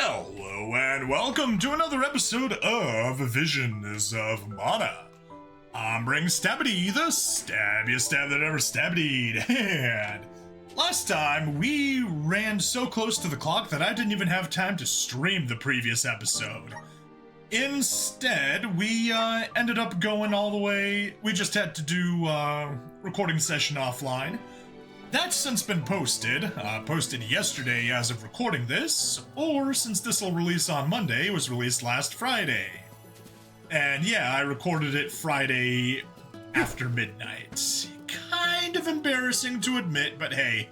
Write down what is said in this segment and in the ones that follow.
Hello and welcome to another episode of Visions of Mana. I'm Ring Stabbity, the stabbiest stab that ever stabbied. And last time we ran so close to the clock that I didn't even have time to stream the previous episode. Instead, we ended up going all the way. We just had to do recording session offline. That's since been posted yesterday as of recording this, or since this will release on Monday, it was released last Friday. And yeah, I recorded it Friday after midnight. Kind of embarrassing to admit, but hey,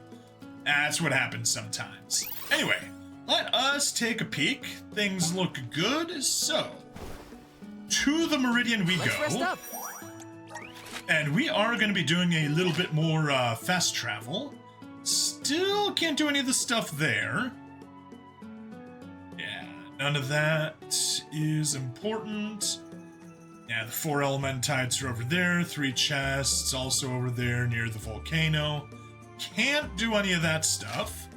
that's what happens sometimes. Anyway, let us take a peek. Things look good, so to the Meridian we Let's go. rest up. And we are going to be doing a little bit more fast travel. Still can't do any of the stuff there. Yeah, none of that is important. Yeah, the 4 elementites are over there. 3 chests also over there near the volcano. Can't do any of that stuff.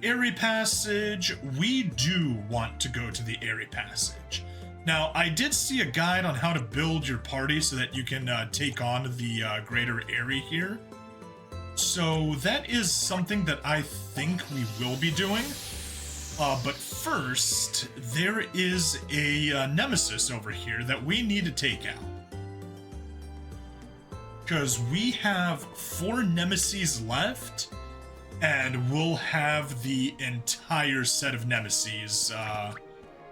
Aerie passage. We do want to go to the Aerie passage. Now, I did see a guide on how to build your party so that you can take on the greater Aerie here. So that is something that I think we will be doing. But first, there is a Nemesis over here that we need to take out. Because we have 4 Nemeses left, and we'll have the entire set of Nemeses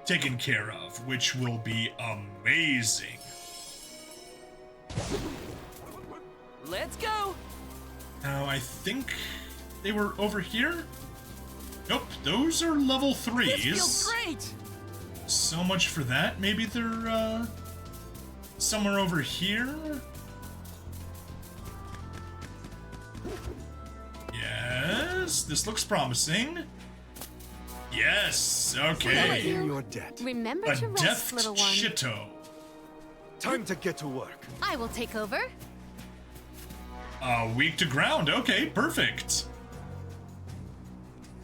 taken care of, which will be amazing. Let's go. Now, I think they were over here? Nope, those are level 3s. This feels great. So much for that. Maybe they're somewhere over here? Yes, this looks promising. Yes, okay. In your debt. Remember A to rest, deft little one. Chitto. Time to get to work. I will take over. Weak to ground. Okay, perfect.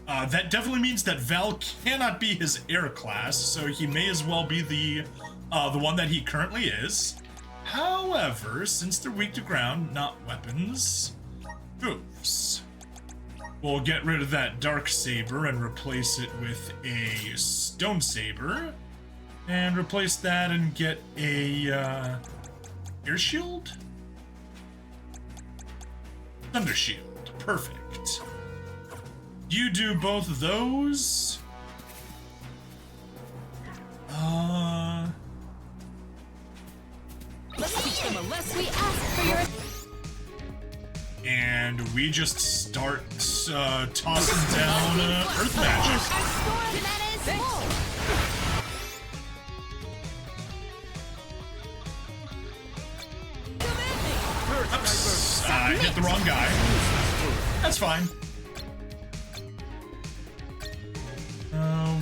That definitely means that Val cannot be his air class, so he may as well be the one that he currently is. However, since they're weak to ground, not weapons, oops. We'll get rid of that dark saber and replace it with a stone saber, and replace that and get a air shield. Thunder shield, perfect. You do both of those. Let's teach them a lesson. We ask for your... And we just start tossing down earth magic. Our storm mana is full. Oops, I hit the wrong guy. That's fine.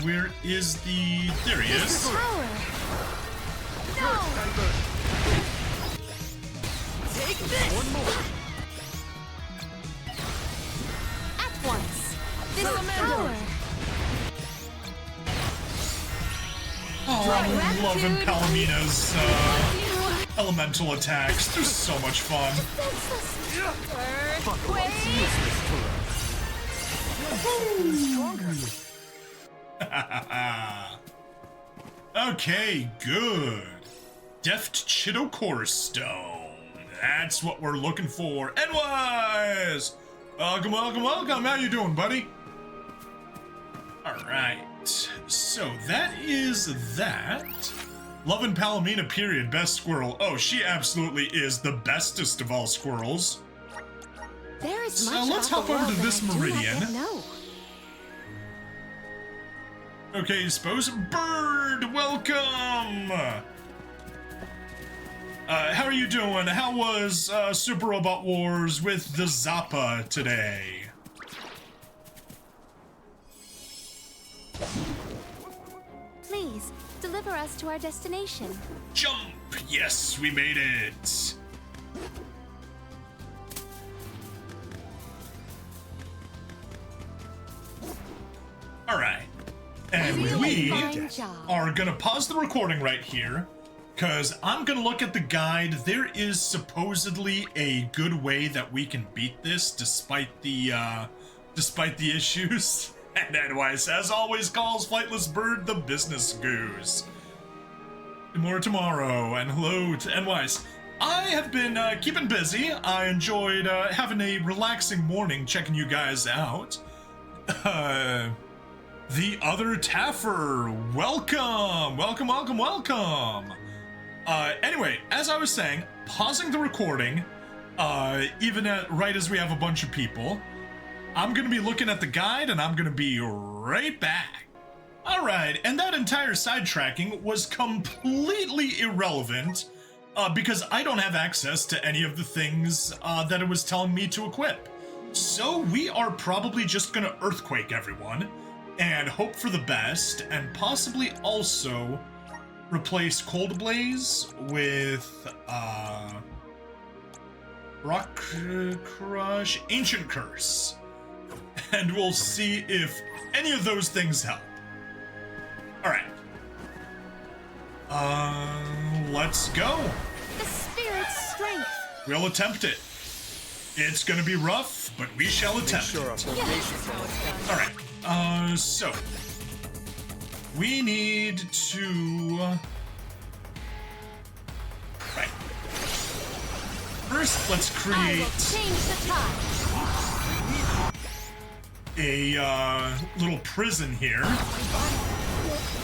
Where is the... There he is. Power. No. Take this. One more. At once. This Salamander. power. Oh, I'm loving Gratitude. Palomina's You. elemental attacks. They're so much fun. Senseless. Buckle up's Earthquake. useless to us. Stronger. Okay, good. Deft Chittocore Stone. That's what we're looking for. Anyways, welcome, welcome, welcome. How you doing, buddy? All right. So that is that. Lovin' Palomina, period. Best squirrel. Oh, she absolutely is the bestest of all squirrels. There is So much let's about hop the over world to this that I do not meridian. yet know. Okay, suppose bird, welcome. How are you doing? How was Super Robot Wars with the Zappa today? Please, deliver us to our destination. Jump! Yes, we made it. All right. And Really we fine job. are gonna pause the recording right here, because I'm gonna look at the guide. There is supposedly a good way that we can beat this despite the issues. And Edwise, as always, calls Flightless Bird the business goose. More tomorrow, and hello to Edwise. I have been keeping busy. I enjoyed having a relaxing morning checking you guys out. The other Taffer, welcome! Welcome, welcome, welcome! Anyway, as I was saying, pausing the recording, right as we have a bunch of people, I'm gonna be looking at the guide and I'm gonna be right back. Alright, and that entire sidetracking was completely irrelevant, because I don't have access to any of the things that it was telling me to equip. So we are probably just gonna earthquake everyone, and hope for the best, and possibly also replace Cold Blaze with Rock Crush, Ancient Curse, and we'll see if any of those things help. Alright. Let's go. The spirit's strength. We'll attempt it. It's gonna be rough, but we shall attempt Sure, our it. formation's Alright, so we need to. Right. First, let's I will create change the tide. a little prison here.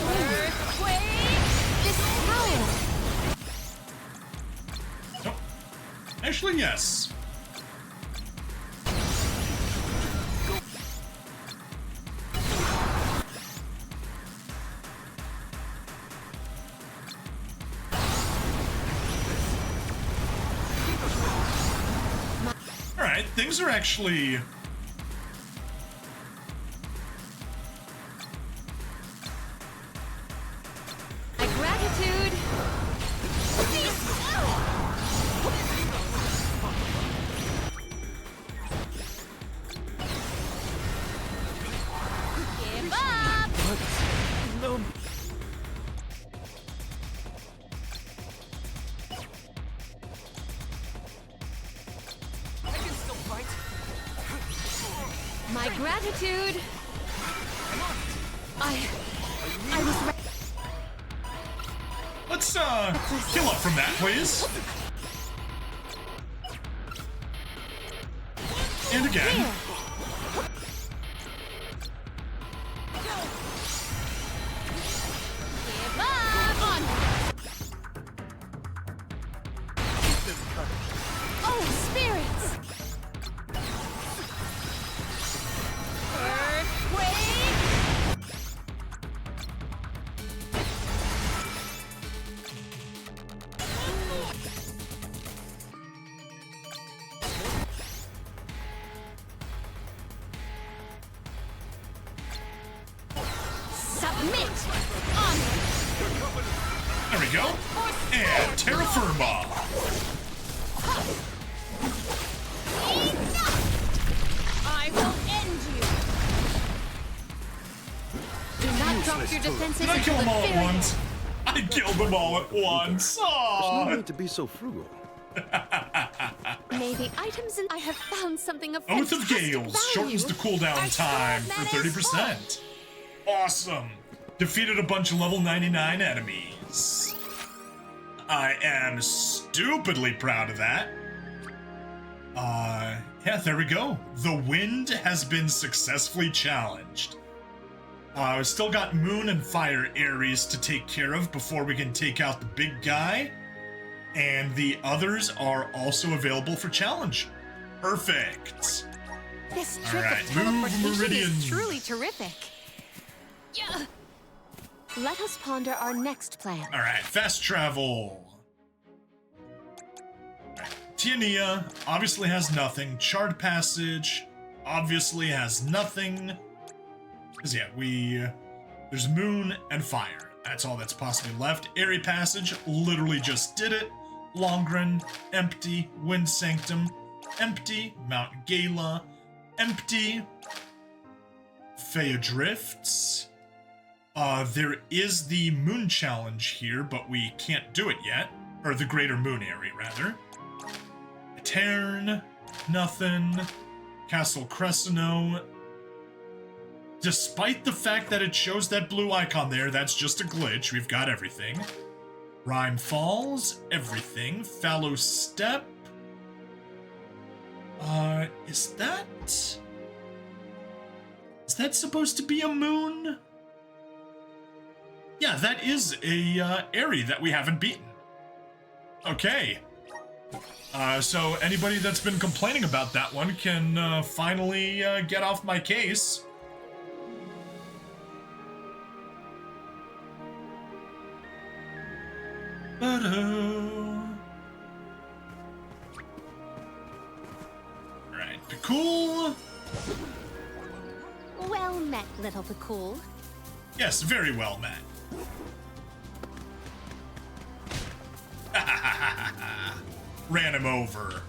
Earthquake. This power. Oh, actually, yes. Alright, things are actually. My gratitude. Give up. No. I can still fight. My gratitude. I was ready. Let's heal up from that, please. And again. Here. Give up. On. Oh, spirits. Earthquake. Submit. On. There we go. And terra firma. I will end you. Do not drop your defenses Did I until kill them the all at very once? I killed them all at once. No Aww. need to be so frugal. May the items in I have found something of Oath of fantastic Gales value. shortens the cooldown time for 30%. Awesome. Defeated a bunch of level 99 enemies. I am stupidly proud of that. Yeah, there we go. The wind has been successfully challenged. I've still got Moon and Fire Aeries to take care of before we can take out the big guy. And the others are also available for challenge. Perfect. This trick Alright, of move teleportation Meridian. is truly terrific. Yeah. Let us ponder our next plan. Alright, fast travel. Tiania obviously has nothing. Charred Passage obviously has nothing. Because, yeah, there's Moon and Fire. That's all that's possibly left. Aerie Passage, literally just did it. Longren, empty. Wind Sanctum, empty. Mount Gala, empty. Faya Drifts, There is the moon challenge here, but we can't do it yet. Or the greater moon area, rather. Etern, nothing. Castle Cresceno. Despite the fact that it shows that blue icon there, that's just a glitch. We've got everything. Rhyme Falls, everything. Fallow Step. Is that supposed to be a moon? Yeah, that is a aerie that we haven't beaten. Okay. So anybody that's been complaining about that one can finally get off my case. Alright, Piccool. Well met, little Piccool. Yes, very well met. Ran him over.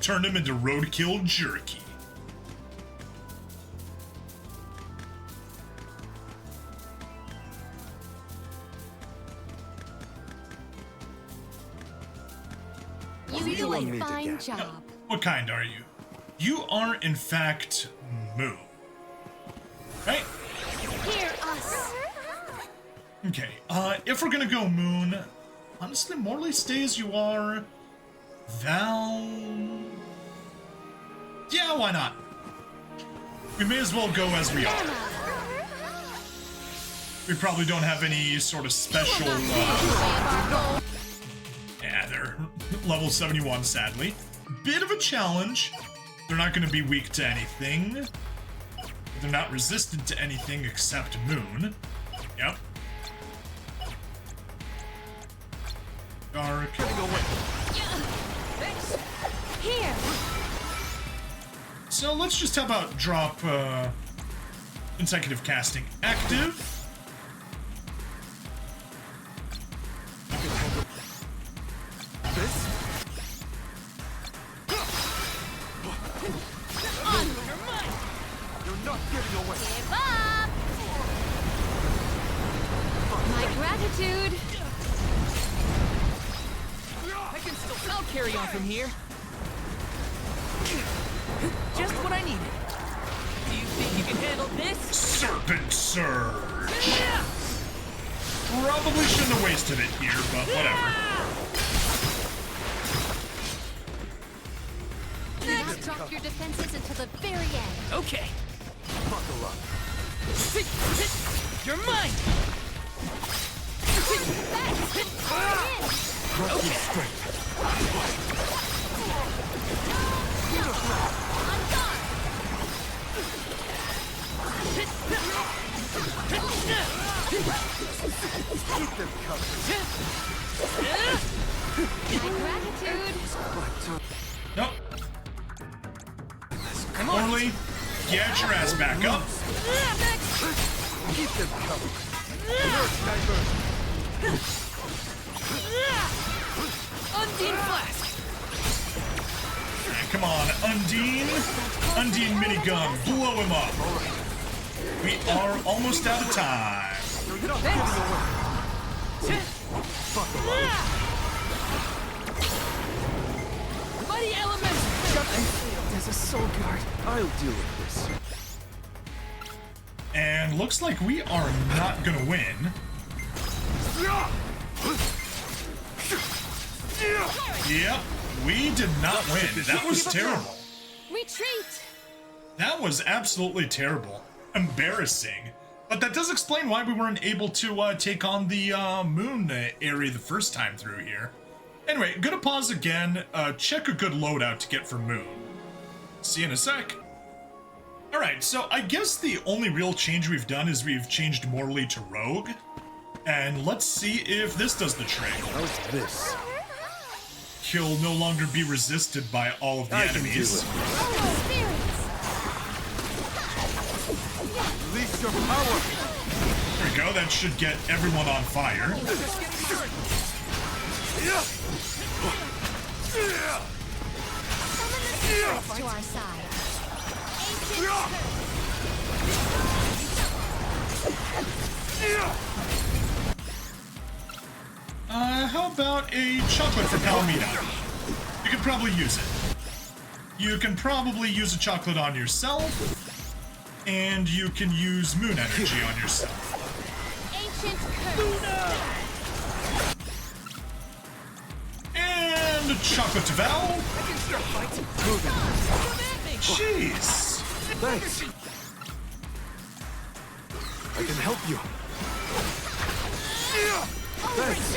Turned him into roadkill jerky. You do want a me to fine get? job. What kind are you? You are, in fact, Moon. Right? Hear us. Okay, if we're gonna go Moon, honestly, Morley, stay as you are. Val... Yeah, why not? We may as well go as we are. We probably don't have any sort of special, Yeah, they're level 71, sadly. Bit of a challenge. They're not gonna be weak to anything. They're not resistant to anything except Moon. Yep. Dark. Here. So let's just how about drop consecutive casting active. This? You're not getting away. Give up. My gratitude. I'll carry on from here. Just what I needed. Do you think you can handle this? Serpent Surge. Probably shouldn't have wasted it here, but whatever. Do not drop your defenses until the very end. Okay. Buckle up. You're mine. Drop your strength. Keep them covered. My gratitude. Nope. Come on. Morley, get your ass back up. Keep them covered. Earth diversion. Undine Flask. Alright, come on, Undine. Undine minigun, blow him up. We are almost out of time. You're not getting away. Buckle up. Mighty Element. I failed as a soul guard. I'll deal with this. And looks like we are not gonna win. Yep, we did not win. That was terrible. Retreat. That was absolutely terrible. Embarrassing. But that does explain why we weren't able to take on the moon area the first time through here. Anyway, gonna pause again, check a good loadout to get for moon. See you in a sec. Alright, so I guess the only real change we've done is we've changed Morley to rogue. And let's see if this does the trick. How's this? He'll no longer be resisted by all of the I can do enemies. it. Oh, spirits. Release your power. There we go, that should get everyone on fire. Spirits to our side. how about a chocolate for Palomino? You could probably use it. You can probably use a chocolate on yourself, and you can use moon energy on yourself. Ancient curse. And a chocolate to Val. I can start fighting. Jeez. Thanks. I can help you. Thanks.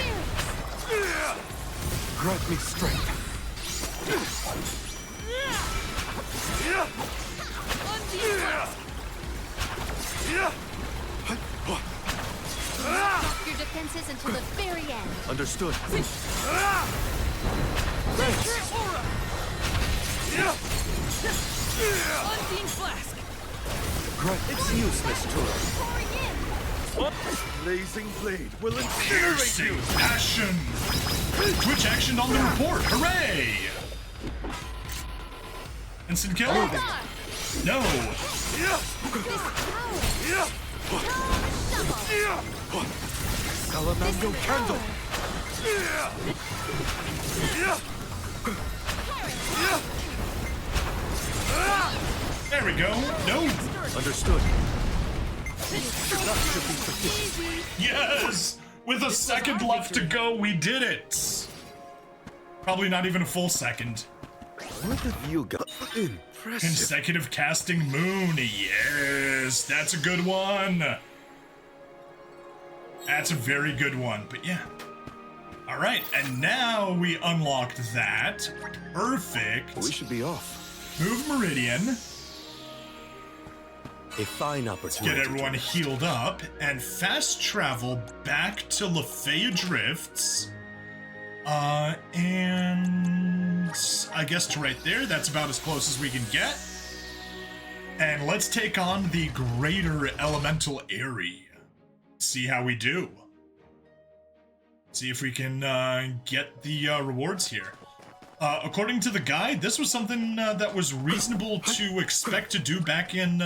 Grant me strength. Stop your defenses until the very end. Understood. Nature aura. Unseen flask. Grant it's useless to us. Pouring in. Blazing blade will incinerate Piercing you. passion. Twitch action on the report. Hooray! Instant kill? Done. No. This power. Salamander candle. There we go. No. Understood. That should be sufficient. Yes! With a second left to go, we did it. Probably not even a full second. What have you got? Impressive. Consecutive casting moon. Yes, that's a good one. That's a very good one, but yeah. All right, and now we unlocked that. Perfect. We should be off. Move Meridian. A fine opportunity. Get everyone healed up and fast travel back to Lefaya Drifts. And I guess to right there, that's about as close as we can get. And let's take on the greater elemental Aerie. See how we do. See if we can get the rewards here. According to the guide, this was something that was reasonable to expect to do back in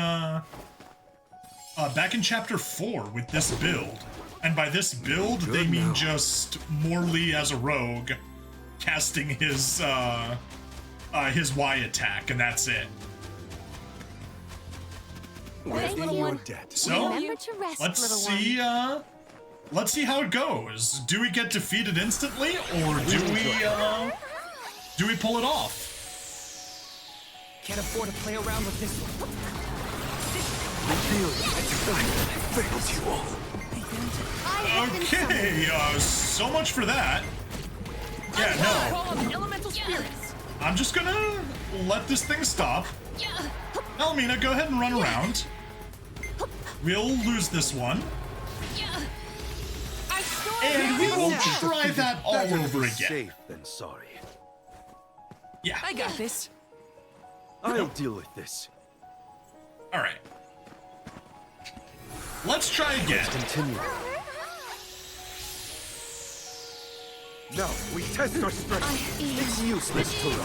Chapter 4 with this build. And by this build, they mean just Morley as a rogue casting his Y attack, and that's it. Thank In you. your debt. So Remember to rest, let's little see. Let's see how it goes. Do we get defeated instantly, or do we pull it off? Can't afford to play around with this one. Reveal I failed you all. I have been summoned. Okay, so much for that. Yeah, no. Call on the elemental spirits. I'm just gonna let this thing stop. Elmina, go ahead and run around. We'll lose this one. I stormed And we will now. try that all Better over be again. Safe than sorry. Yeah. I got this. I'll deal with this. Alright. Let's try again. Continue. Now we test our strength. It's useless to run.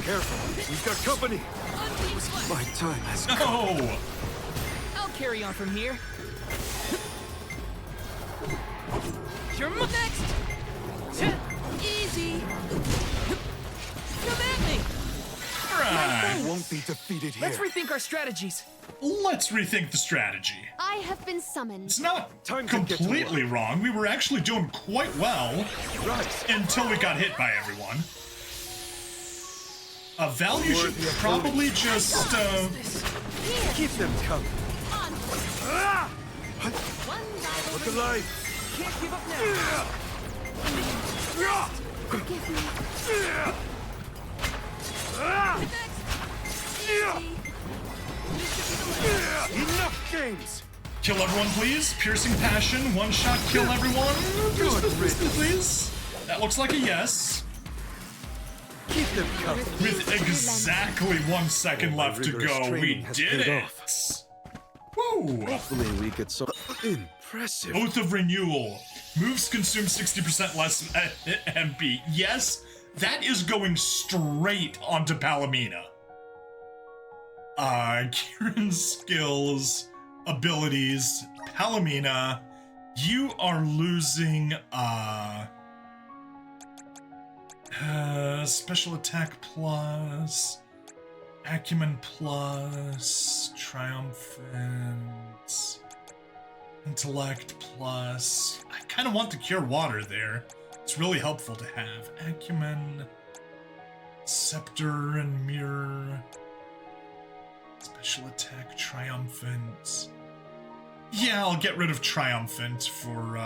Careful, we've got company. Unseen flask. My time has come. No! I'll carry on from here. You're next. Easy. Come at me. Alright. Won't be defeated here. Let's rethink our strategies. Let's rethink the strategy. I have been summoned. It's not Time to get to completely wrong. We were actually doing quite well Rise. until we got hit by everyone. Val, you should Worthy of probably just, Keep them coming. One rival. Look alive. Can't give up now. Forgive me. Enough games. kill everyone, please. Piercing passion, one shot, kill everyone. Please. That looks like a yes. Keep them coming. With exactly 1 second left to rigorous go, we training has did paid it. off. Woo! Hopefully we get some impressive. Oath of Renewal. Moves consume 60% less MP. Yes, that is going straight onto Palomina. Kieran's skills abilities. Palomina, you are losing special attack plus, acumen plus, triumphant, intellect plus. I kind of want the cure water there. It's really helpful to have. Acumen, scepter and mirror, special attack, triumphant. Yeah, I'll get rid of triumphant for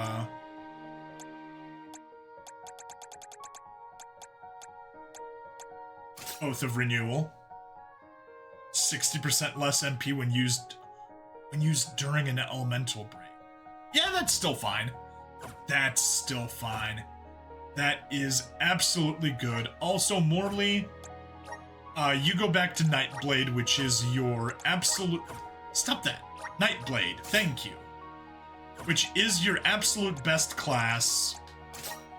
Oath of Renewal. 60% less MP when used during an elemental break. Yeah, that's still fine. That's still fine. That is absolutely good. Also, Morley, you go back to Nightblade, which is your absolute... Stop that. Nightblade, thank you. Which is your absolute best class,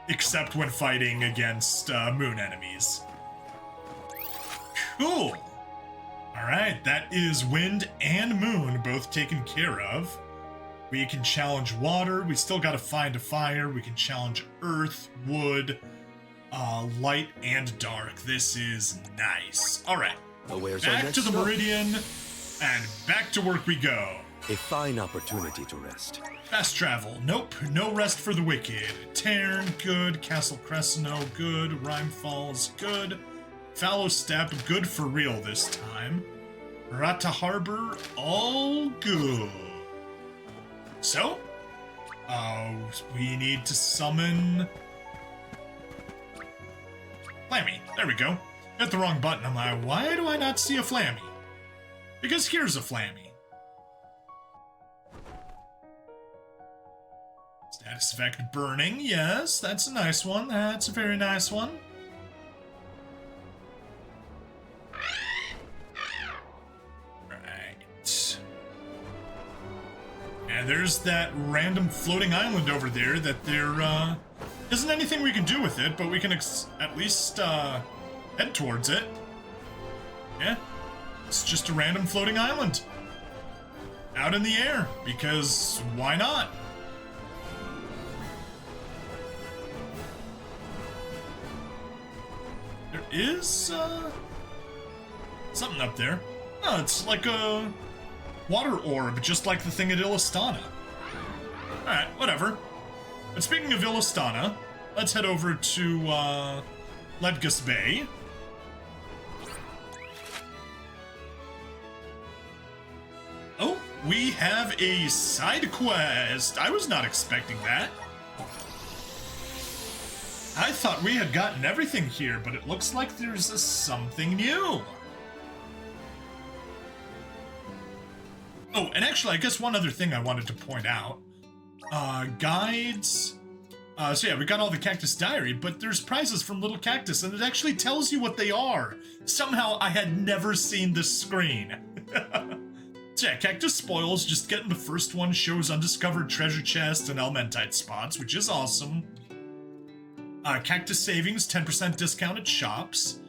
except when fighting against moon enemies. Cool. Alright, that is wind and moon both taken care of. We can challenge water. We still gotta find a fire. We can challenge earth, wood, light, and dark. This is nice. Alright, back to the Meridian, and back to work we go. A fine opportunity to rest. Fast travel. Nope. No rest for the wicked. Tarn, good. Castle Cressino, good. Rhyme Falls, good. Fallow Step, good for real this time. Rata Harbor, all good. So, we need to summon... Flammy. There we go. Hit the wrong button. I'm like, why do I not see a Flammy? Because here's a Flammy. Status effect burning, yes, that's a nice one. That's a very nice one. Right. And there's that random floating island over there that there isn't anything we can do with it, but we can at least head towards it. Yeah, it's just a random floating island. Out in the air, because why not? There is, something up there. Oh, it's like a water orb, just like the thing at Illistana. Alright, whatever. But speaking of Illistana, let's head over to, Ledgus Bay. Oh, we have a side quest. I was not expecting that. I thought we had gotten everything here, but it looks like there's something new. Oh, and actually, I guess one other thing I wanted to point out. Guides. So yeah, we got all the Cactus Diary, but there's prizes from Little Cactus, and it actually tells you what they are. Somehow, I had never seen this screen. So yeah, Cactus Spoils, just getting the first one, shows undiscovered treasure chests and elementite spots, which is awesome. Cactus Savings, 10% discount at shops.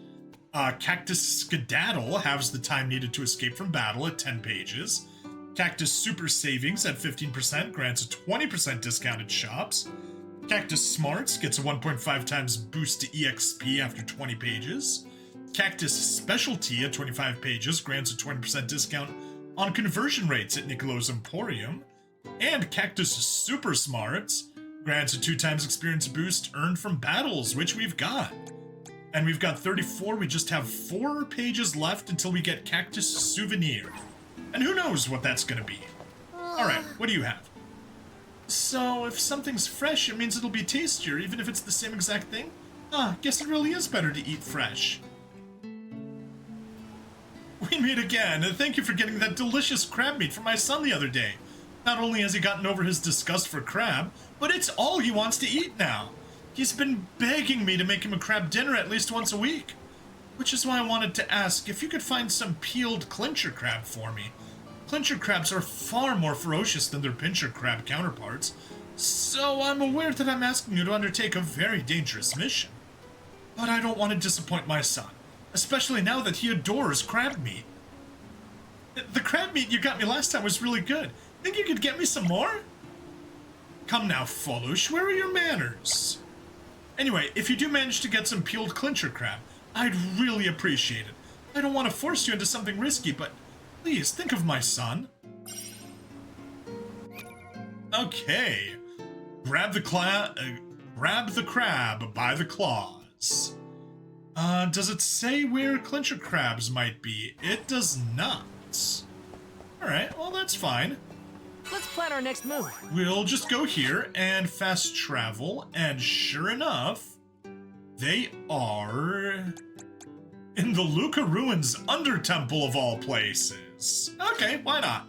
Cactus Skedaddle halves the time needed to escape from battle at 10 pages. Cactus Super Savings at 15% grants a 20% discount at shops. Cactus Smarts gets a 1.5 times boost to EXP after 20 pages. Cactus Specialty at 25 pages grants a 20% discount on conversion rates at Nicolo's Emporium. And Cactus Super Smarts grants a 2 times experience boost earned from battles, which we've got. And we've got 34, we just have 4 pages left until we get Cactus Souvenir. And who knows what that's gonna be. Alright, what do you have? So, if something's fresh, it means it'll be tastier, even if it's the same exact thing? Guess it really is better to eat fresh. We meet again, and thank you for getting that delicious crab meat for my son the other day. Not only has he gotten over his disgust for crab, but it's all he wants to eat now. He's been begging me to make him a crab dinner at least once a week. Which is why I wanted to ask if you could find some peeled clincher crab for me. Clincher crabs are far more ferocious than their pincher crab counterparts, so I'm aware that I'm asking you to undertake a very dangerous mission. But I don't want to disappoint my son, especially now that he adores crab meat. The crab meat you got me last time was really good. Think you could get me some more? Come now, Folush, where are your manners? Anyway, if you do manage to get some peeled clincher crab, I'd really appreciate it. I don't want to force you into something risky, but please think of my son. Okay. Grab the crab by the claws. Does it say where clincher crabs might be? It does not. Alright, well that's fine. Let's plan our next move. We'll just go here and fast travel, and sure enough, they are in the Luca Ruins Under Temple of all places. Okay, why not?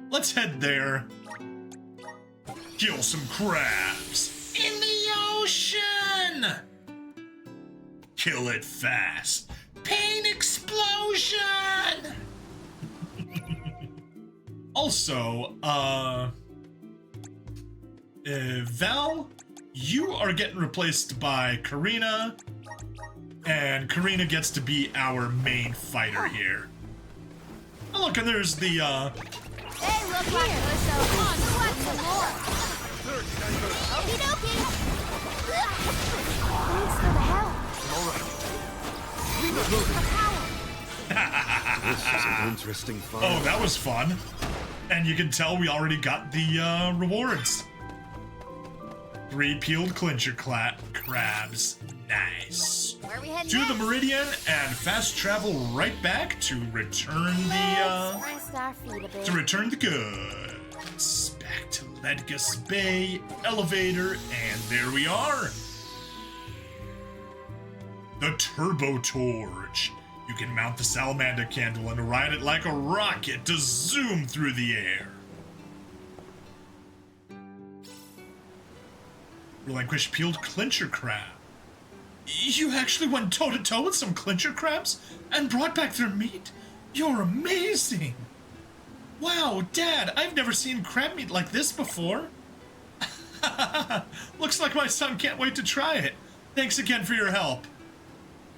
Let's head there. Kill some crabs in the ocean. Kill it fast. Pain explosion. Also, Val, you are getting replaced by Karina, and Karina gets to be our main fighter here. Oh, look, and there's the, They look like so fun. What some more? Okie dokie. Thanks for the help. This is an interesting fight. oh, that was fun. And you can tell we already got the, rewards. 3 peeled clincher crabs. Nice. Where are we heading To the next? Meridian and fast travel right back to return the, Let's rest our feet a bit. to return the goods. Back to Ledgus Bay, elevator, and there we are. The Turbo Torch. You can mount the salamander candle and ride it like a rocket to zoom through the air. Relinquish peeled clincher crab. You actually went toe-to-toe with some clincher crabs and brought back their meat? You're amazing! Wow, Dad, I've never seen crab meat like this before. Looks like my son can't wait to try it. Thanks again for your help.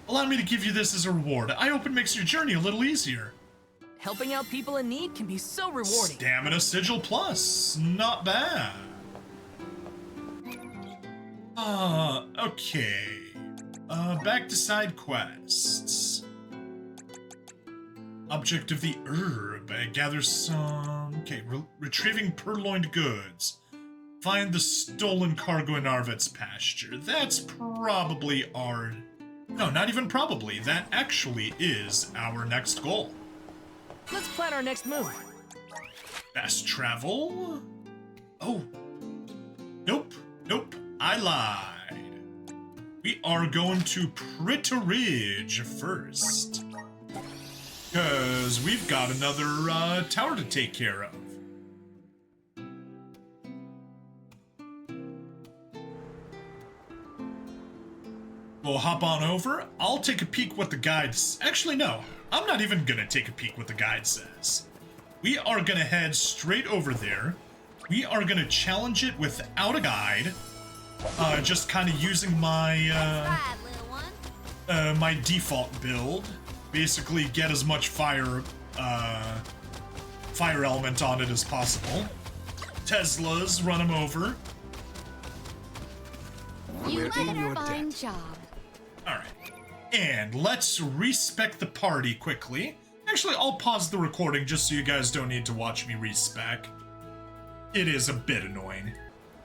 Allow me to give you this as a reward. I hope it makes your journey a little easier. Helping out people in need can be so rewarding. Stamina Sigil Plus. Not bad. Okay. Back to side quests. Object of the herb. Gather some... Okay, retrieving purloined goods. Find the stolen cargo in Arvet's pasture. That's probably our... No, not even probably. That actually is our next goal. Let's plan our next move. Fast travel? Oh. Nope. Nope. I lied. We are going to Pritta Ridge first. Because we've got another tower to take care of. We'll hop on over. I'll take a peek what the guide... Actually, no. I'm not even gonna take a peek what the guide says. We are gonna head straight over there. We are gonna challenge it without a guide. Just kind of using my, Right, little one. my default build. Basically get as much fire element on it as possible. Teslas, run them over. You We're did in a your fine debt. job. Alright. And let's respec the party quickly. Actually, I'll pause the recording just so you guys don't need to watch me respec. It is a bit annoying.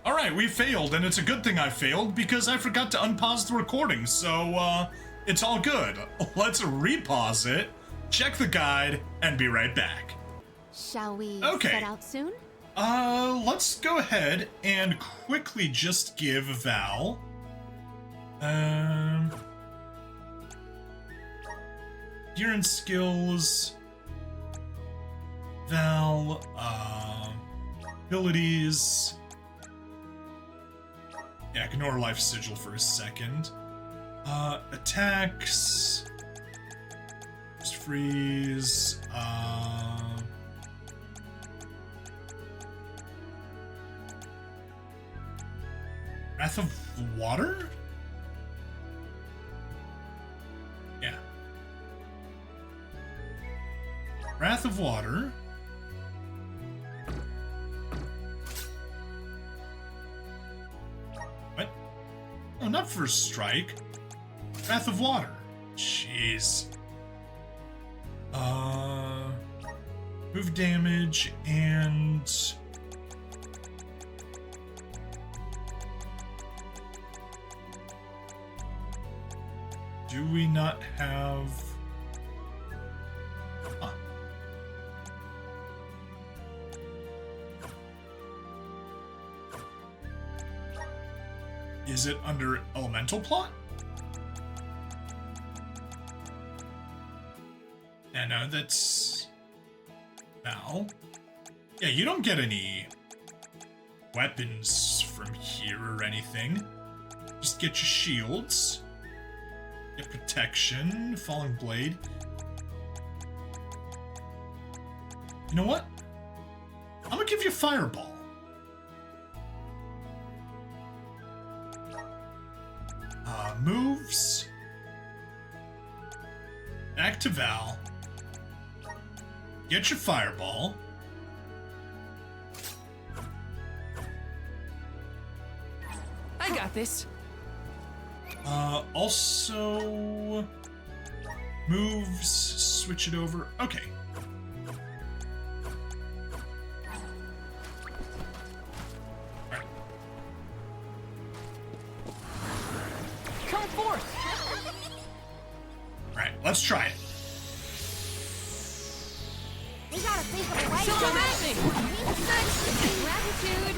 Alright, we failed, and it's a good thing I failed because I forgot to unpause the recording, so, it's all good. Let's repause it, check the guide, and be right back. Shall we Okay. set out soon? Let's go ahead and quickly just give Val, gear and skills, Val, abilities, yeah, ignore life sigil for a second, attacks, just freeze, Wrath of Water? Yeah. Wrath Wrath of Water. What? Oh, not First Strike. Wrath of Water. Jeez. Move damage and... Do we not have... Huh. Is it under Elemental Plot? Yeah, no, that's... Now. Yeah, you don't get any weapons from here or anything. Just get your shields. Get protection, Falling Blade. You know what? I'm gonna give you Fireball. Moves. Back to Val. Get your Fireball. I got this. Also moves, switch it over. Okay. Alright. Come forth. Alright, let's try it. We gotta think of a way So to amazing. gratitude.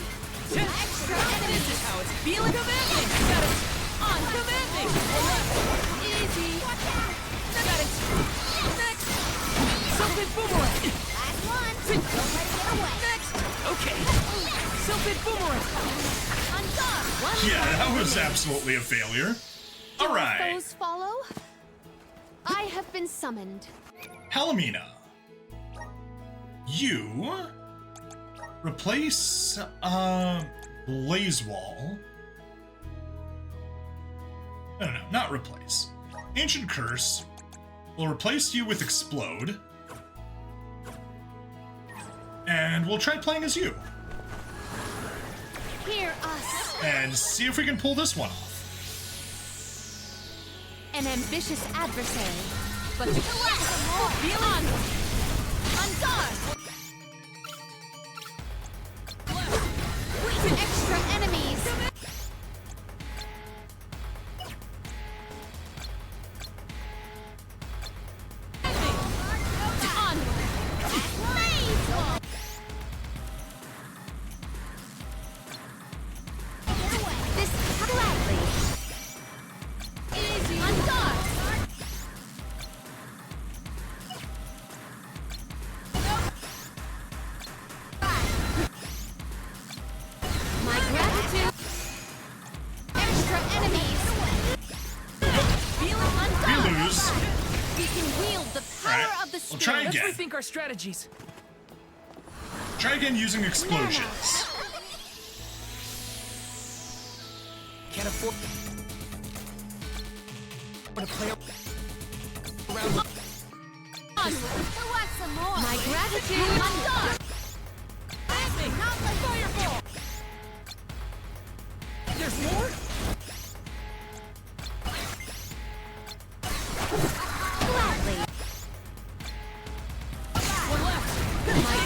Extra. This is how it's feeling. Commanding. Got it. On commanding. Easy. Got it. Next. Something boomerang. Last one. Don't let it get away. Next. Okay. Something boomerang. On guard. Yeah, that was absolutely a failure. Alright. Foes follow. I have been summoned. Palomina. You replace Blaze Wall. No, not replace. Ancient Curse will replace you with Explode. And we'll try playing as you. Hear us. And see if we can pull this one off. An ambitious adversary. But to feel on. On guard. Extra enemies. Try Let's again. rethink our strategies. Try again using explosions. Can't afford to play around. Who wants some more? My gratitude. On guard. Not the fireball. There's more? Gladly. One left. My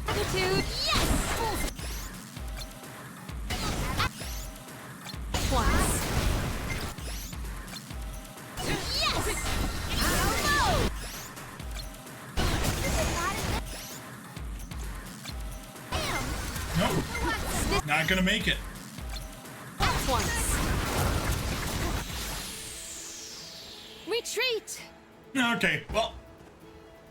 gratitude. Yes. Once. Yes. No. Nope. Not gonna make it. At once. Retreat. Okay, well,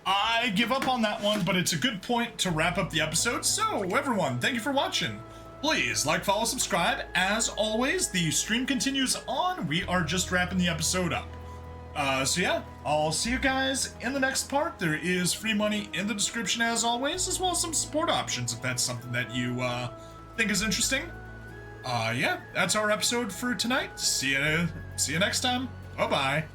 I give up on that one, but it's a good point to wrap up the episode. So, everyone, thank you for watching. Please like, follow, subscribe. As always, the stream continues on. We are just wrapping the episode up. So yeah, I'll see you guys in the next part. There is free money in the description as always, as well as some support options if that's something that you think is interesting. Yeah, that's our episode for tonight. See you next time. Bye-bye.